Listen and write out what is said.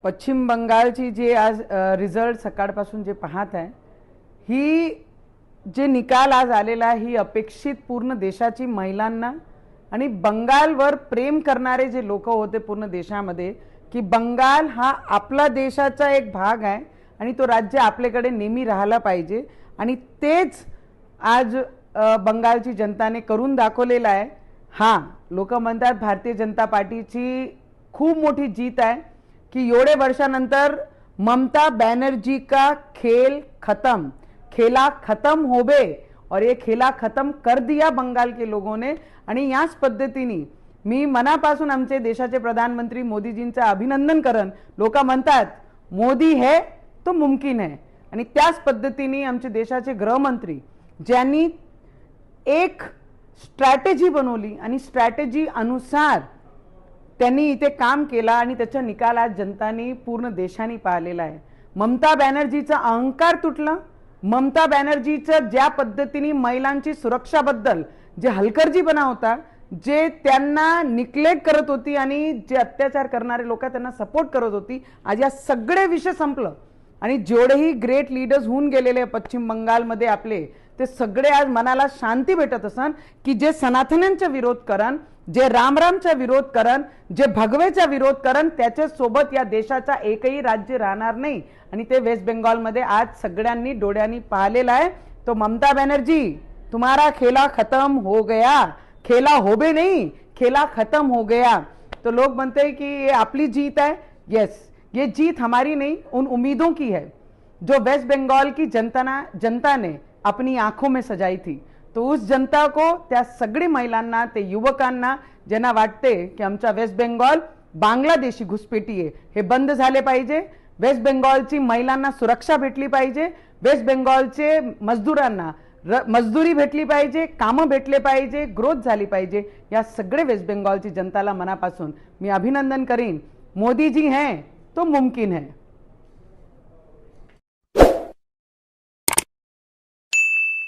पश्चिम बंगालची जे आज रिझल्ट सकाळपासून जे पाहत आहे, ही जे निकाल आज आलेला आहे ही अपेक्षित पूर्ण देशाची महिलांना आणि बंगालवर प्रेम करणारे जे लोक होते पूर्ण देशामध्ये की बंगाल हा आपला देशाचा एक भाग आहे आणि तो राज्य आपल्याकडे नेहमी राहायला पाहिजे आणि तेच आज बंगालची जनताने करून दाखवलेलं आहे। हां, लोक म्हणतात भारतीय जनता पार्टीची खूप मोठी जीत आहे कि एवढे वर्षानंतर ममता बनर्जी का खेला खत्म हो बे और ये खेला खत्म कर दिया बंगाल के लोगों ने। आणि याच पद्धतीने मी मनापासून आमचे देशाचे प्रधानमंत्री मोदीजींचं अभिनंदन करन। लोक म्हणतात मोदी है तो मुमकिन है आणि त्याच पद्धतीने आमचे देशाचे गृहमंत्री ज्यांनी एक स्ट्रॅटेजी बनवली आणि स्ट्रॅटेजी अनुसार त्यांनी इथे काम केला आणि त्याचा निकाल आज जनतानी पूर्ण देशाने पाहिलेला आहे। ममता बॅनर्जीचा अहंकार तुटला। ममता बॅनर्जीचं ज्या पद्धतीने महिलांची सुरक्षाबद्दल जे हलकर्जीपणा होता, जे त्यांना निग्लेक्ट करत होती आणि जे अत्याचार करणारे लोक त्यांना सपोर्ट करत होती, आज या सगळे विषय संपलं आणि जेवढेही ग्रेट लीडर्स होऊन गेलेले पश्चिम बंगालमध्ये आपले ते सगळे आज मनाला शांती भेटत असन की जे सनातन्यांचा विरोध करन, जे रामरामचा विरोध करन, जे भगवेचा विरोध करन, त्याच्या सोबत या देशाचा एकही राज्य राहणार नाही। आणि ते वेस्ट बेंगॉलमध्ये आज सगळ्यांनी डोळ्यांनी पाहिलेलं आहे। तो ममता बनर्जी तुम्हारा खेला खत्म हो गया, खेला होबे नहीं खेला खत्म हो गया। तो लोग बनते हैं कि ये अपनी जीत है। यस, ये जीत हमारी नहीं, उन उम्मीदों की है जो वेस्ट बंगाल की जनता ने अपनी आंखों में सजाई थी। तो उस जनता को, त्या सगळी महिलांना, ते युवकांना ज्यांना वाटते की आमचा वेस्ट बेंगॉल बांगलादेशी घुसपेटी आहे, हे बंद झाले पाहिजे। वेस्ट बेंगॉलची महिलांना सुरक्षा भेटली पाहिजे। वेस्ट बेंगॉलचे मजदूरांना मजदूरी भेटली पाहिजे, कामं भेटले पाहिजे, ग्रोथ झाली पाहिजे। या सगळे वेस्ट बेंगॉलची जनताला मनापासून मी अभिनंदन करीन। मोदी जी हैं तो मुमकिन है।